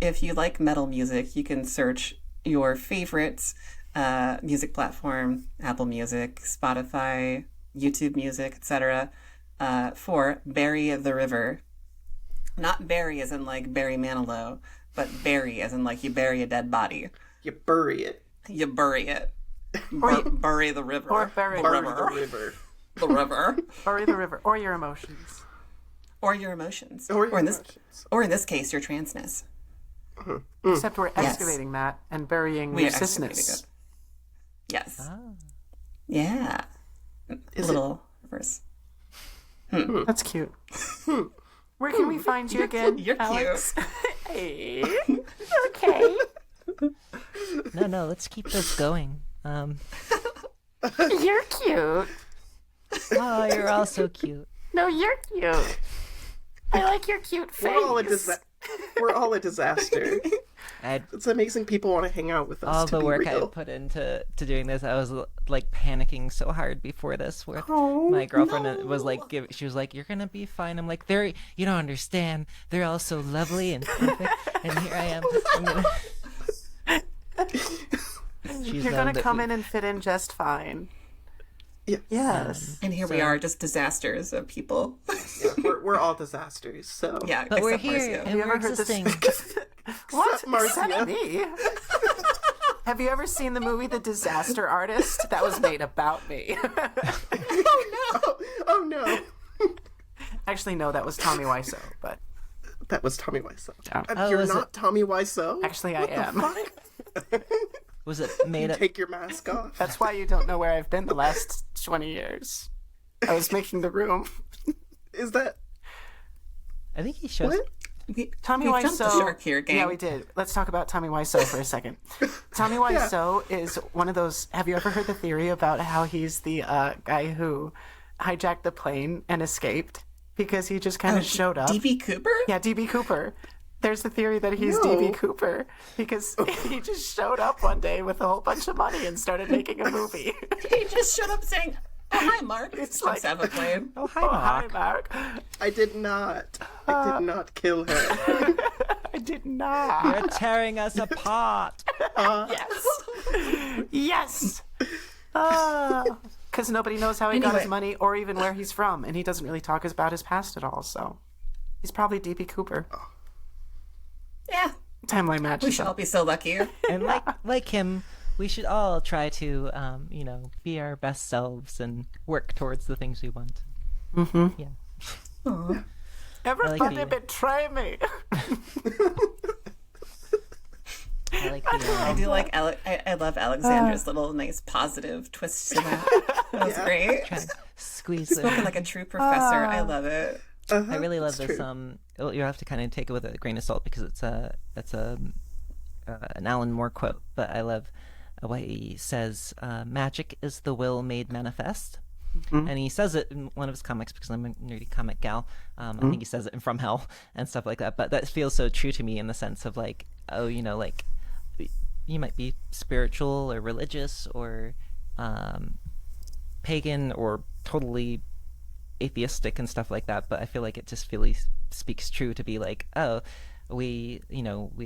if you like metal music, you can search your favorites music platform, Apple Music, Spotify, YouTube Music, etc., for Bury the River. Not bury as in like Barry Manilow, but bury as in like you bury a dead body. You bury it. You bury it. Bury the river. Or bury the the river. River. The river. Bury the river. Or your emotions. Or your emotions. Or your in this emotions. or in this case, your transness. Except we're excavating that and burying We your are excavating cisness. it. Yes. Ah. Yeah. Is a little reverse. That's cute. Where can we find you again, You're Alex? Hey. Okay. No, let's keep this going. You're cute. Oh, you're all so cute. No, you're cute. I like your cute face. We're all a disaster. I It's amazing people want to hang out with us. all to the be work I real. put into doing this, I was like panicking so hard before this. Where my girlfriend was like, she was like, "You're gonna be fine." I'm like, you don't understand. They're all so lovely and perfect, and here I am. She's You're gonna that come we- in and fit in just fine. Yes. And here we are, just disasters of people. Yeah, we're all disasters. So Yeah, But we're except here Marcia. and we're ever heard this- existing. What? Marcia. Except me. Have you ever seen the movie The Disaster Artist? That was made about me. oh no, Actually, no, that was Tommy Wiseau, but that was Tommy Wiseau. Oh, You're was not Tommy Wiseau. actually I am. Was it made up? Take your mask off. That's why you don't know where I've been the last 20 years. I was making the room. Is that I think he shows. what? Tommy we Wiseau. jumped the shark here, gang. Yeah, we did. Let's talk about Tommy Wiseau for a second. Tommy Wiseau is one of those. Have you ever heard the theory about how he's the guy who hijacked the plane and escaped because he just kind of showed up? DB Cooper? Yeah, DB Cooper. There's the theory that he's No. DB Cooper because he just showed up one day with a whole bunch of money and started making a movie. He just showed up saying, "Oh, hi, Mark." It's Let's like- have a plane. Oh, hi, Oh, hi, Mark. Mark. I did not. I did not kill her. I did not. You're tearing us apart. Yes. Yes. Because nobody knows how he got his Anyway. money or even where he's from, and he doesn't really talk about his past at all. So he's probably DB Cooper. Yeah, Timeline we matches should all up. be so lucky. And like him, we should all try to, be our best selves and work towards the things we want. Mm-hmm. Yeah. Everybody the- betray me. I like the. I do like I love Alexandra's little nice positive twist to that. That was great. trying to squeeze Spoken them. like a true professor. I love it. I really love this. true. You'll have to kind of take it with a grain of salt because it's an Alan Moore quote, but I love what he says. Magic is the will made manifest. And he says it in one of his comics because I'm a nerdy comic gal. I think he says it in From Hell and stuff like that. But that feels so true to me in the sense of like, oh, like you might be spiritual or religious or pagan or totally atheistic and stuff like that. But I feel like it just really speaks true to be like, oh, we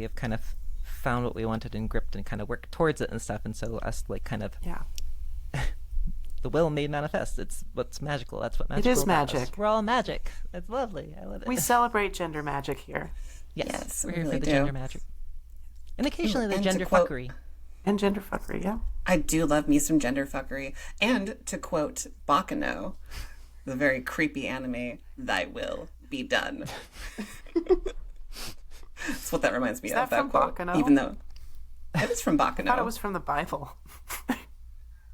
have kind of found what we wanted and gripped and kind of worked towards it and stuff. And so us like kind of Yeah. the will made manifest. It's what's magical. That's what magical is about us. magic. We're all magic. It's lovely. I love it. We celebrate gender magic here. yes, we we're here really for the do. gender magic. And occasionally the And to gender quote- fuckery. And gender fuckery, yeah. I do love me some gender fuckery. And to quote Bakano, the very creepy anime, "Thy will be done." That's what that reminds me Is of. that from quote, Bakano? even though it is from Bakano. I thought it was from the Bible.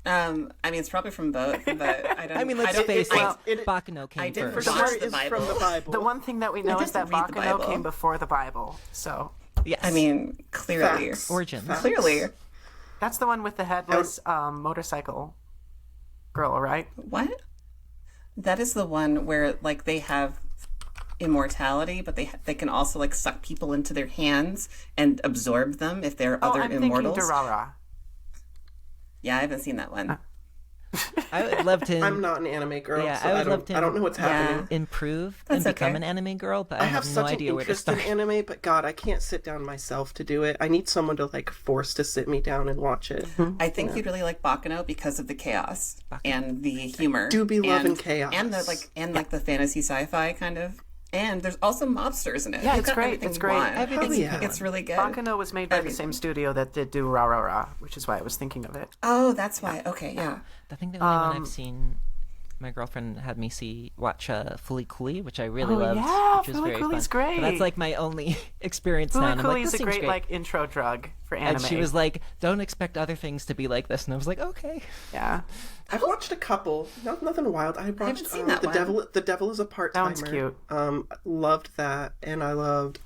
I mean, it's probably from both, but I don't. I mean, let's don't- face I- it, Bakano came I did first. The Watch word the is Bible. from the Bible. The one thing that we know is that didn't read the Bakano Bible. came before the Bible. So Yes. I mean, clearly. Facts. Origins. Facts. Clearly. that's the one with the headless motorcycle girl, right? What? That is the one where, like, they have immortality, but they can also, like, suck people into their hands and absorb them if they're Oh, other I'm immortals. thinking Durara. Yeah, I haven't seen that one. I would love to I'm not an anime girl, Yeah, so I would I love to- don't know what's happening. improve That's and become okay. an anime girl, but I I have have no such an idea where to interest in start. anime, but God, I can't sit down myself to do it. I need someone to like force to sit me down and watch it. I think you'd really like Bakano because of the chaos and the humor. do be loving and- chaos. and the fantasy sci-fi kind of. And there's also mobsters in it. Yeah, You've it's got great, everything it's you great. want. Everything Hell you yeah. want. It's really good. Bakano was made by the same studio that did do Ra Ra Ra, which is why I was thinking of it. Oh, that's why. Okay, yeah. I think the only one I've seen, my girlfriend had me watch Fully Cooley, which I really Oh, loved. yeah, which was Fully very Cooley's fun. But great. that's like my only experience now. Fooly And I'm like, Cooley's this a seems great like intro drug for anime. And she was like, don't expect other things to be like this. And I was like, okay. yeah, I've watched a couple, nothing wild. I watched seen that one. The Devil is a Part-Timer. That one's cute. Loved that, and I loved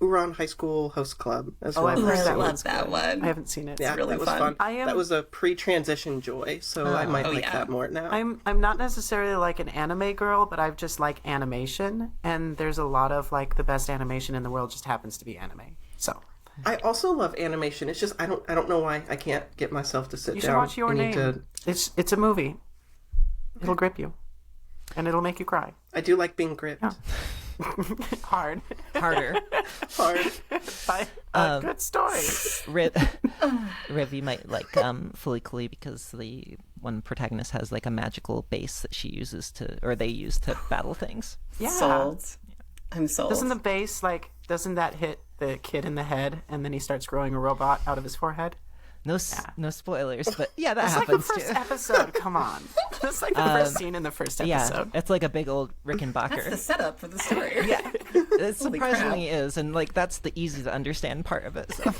Uran High School Host Club as well. I've Ooh, heard I that love one's that one. I haven't seen it. Yeah, really that was fun. fun. I am- That was a pre-transition joy, so I might like yeah. that more now. I'm not necessarily like an anime girl, but I just like animation, and there's a lot of like the best animation in the world just happens to be anime. So I also love animation. It's just I don't know why I can't get myself to sit you down. should watch Your I need Name. It's a movie. It'll grip you, and it'll make you cry I do like being gripped. hard Harder. Hard. by a good story. Riv, you might like Fully Cooley because the one protagonist has like a magical base that she uses or they use to battle things. Yeah. Sold. I'm sold. Doesn't the base, doesn't that hit the kid in the head and then he starts growing a robot out of his forehead? No spoilers, but yeah, that That's happens like the first too. episode. Come on. That's like the first scene in the first Yeah, episode. it's like a big old Rickenbacker. That's the setup for the story. Yeah, it Holy surprisingly is, and like that's the easy to understand part of it. So.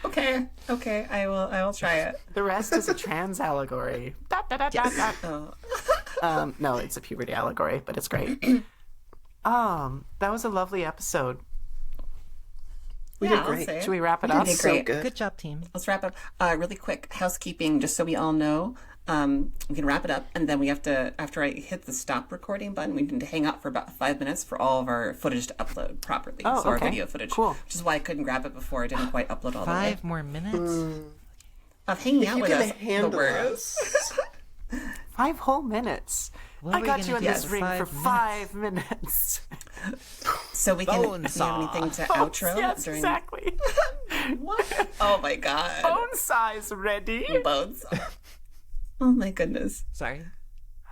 Okay, I will try it. The rest is a trans allegory. Oh. No, it's a puberty allegory, but it's great. That was a lovely episode. We Yeah, did I'll great. say it. Should we wrap it We up? did So great. good. Good job, team. Let's wrap up. Really quick housekeeping, just so we all know. We can wrap it up, and then we have to, after I hit the stop recording button, we need to hang out for about 5 minutes for all of our footage to upload properly. Oh, so our okay. video footage. Cool. Which is why I couldn't grab it before. I didn't quite upload all the way. 5 more minutes. Of hanging out You with can us. handle the worst. us. 5 whole minutes. What are I we got gonna you in do this for ring for 5 5 minutes. So we can. Bone Do you saw. have anything to outro Yes, during? exactly. What? Oh my god. Bone size ready. Bones. Oh my goodness. Sorry, Do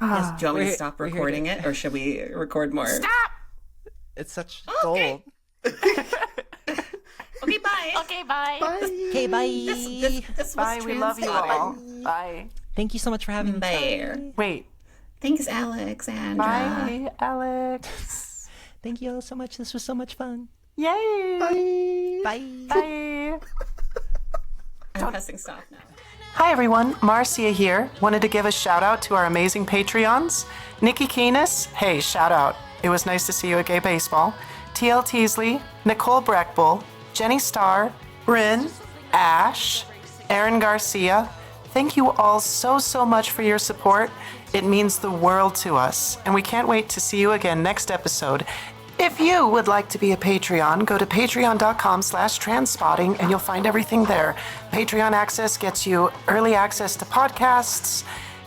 you want me to We're- stop we're here recording it, or should we record more? Stop. it's such Okay. gold. Okay, bye. Okay, bye. Okay, bye. This was Bye. We love you all. Bye. Thank you so much for having me. Bye. Wait. Thanks, Alexandra. Bye, Alex. Thank you all so much. This was so much fun. Yay. Bye. Bye. I'm pressing stop now. Hi everyone, Marcia here. Wanted to give a shout out to our amazing Patreons. Nikki Keenis, hey, shout out. It was nice to see you at Gay Baseball. TL Teasley, Nicole Breckbull, Jenny Starr, Bryn, Ash, Aaron Garcia. Thank you all so much for your support. It means the world to us, and we can't wait to see you again next episode. If you would like to be a Patreon, go to patreon.com/transpotting and you'll find everything there. Patreon access gets you early access to podcasts.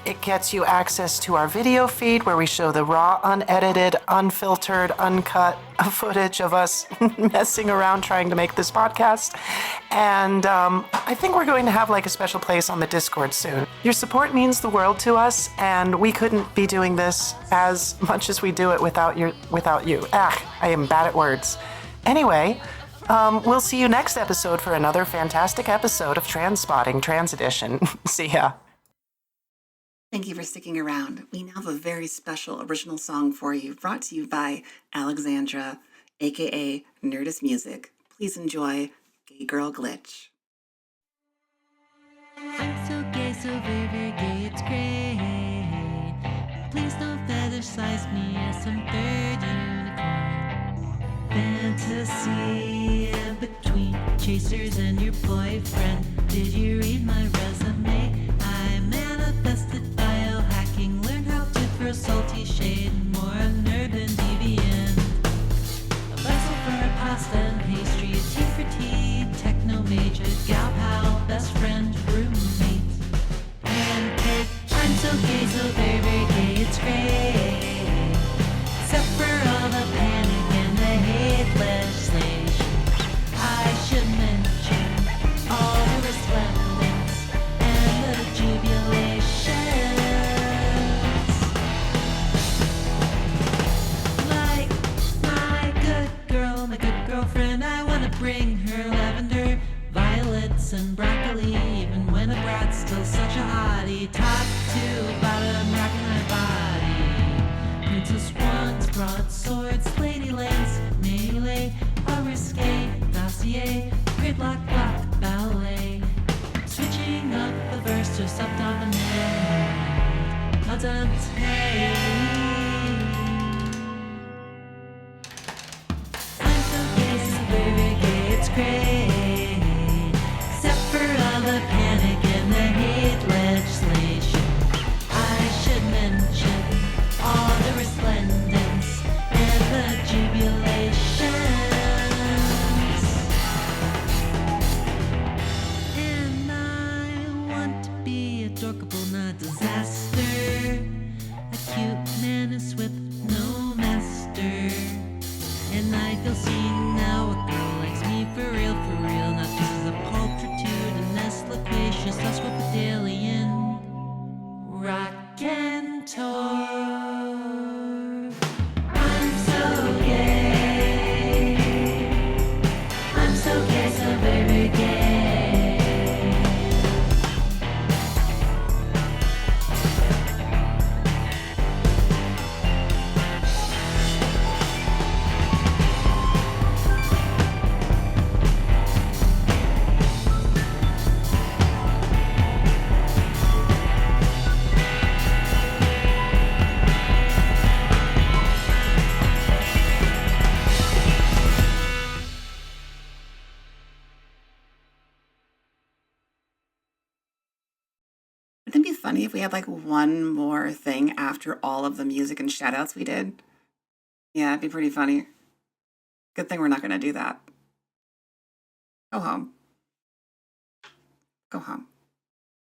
It gets you access to our video feed where we show the raw, unedited, unfiltered, uncut footage of us messing around trying to make this podcast. And I think we're going to have like a special place on the Discord soon. Your support means the world to us, and we couldn't be doing this as much as we do it without you. I am bad at words. Anyway, we'll see you next episode for another fantastic episode of Transpotting Trans Edition. See ya. Thank you for sticking around. We now have a very special original song for you, brought to you by Alexandra, aka Nerdist Music. Please enjoy Gay Girl Glitch. I'm so gay, so very, very gay, it's great. Please don't fetishize me as some third unicorn. Fantasy in between chasers and your boyfriend. Did you read my resume? I manifested biohacking, learned how to throw salty shade, more of nerd than deviant. A vessel for a pasta and pastry, a tea for tea, techno major, gal pal, best friend, roommate. Pancake, I'm so gay, so very, very gay, it's great. Except for all the panic and the hate legislation. I should mention all the resplendence and the jubilations. Like my good girl, my good girlfriend, I wanna bring her lavender, violets, and broccoli. Even when a brat's still such a hottie, top to bottom, rocking my body. Princess wands, broadswords, lady lance, melee, a risque, dossier, gridlock, block, ballet. Switching up the verse to subdominant. Dante. I'm so gay, so very, very gay, it's great. Except for all the panic and the hate legislation. I should mention all the resplendence and the jubilations. And I want to be a dorkable, not disaster. A cute menace with no master. And I feel seen now, a girl likes me for real. funny if we had like one more thing after all of the music and shout outs we did? Yeah, it'd be pretty funny. Good thing we're not going to do that. Go home. Go home.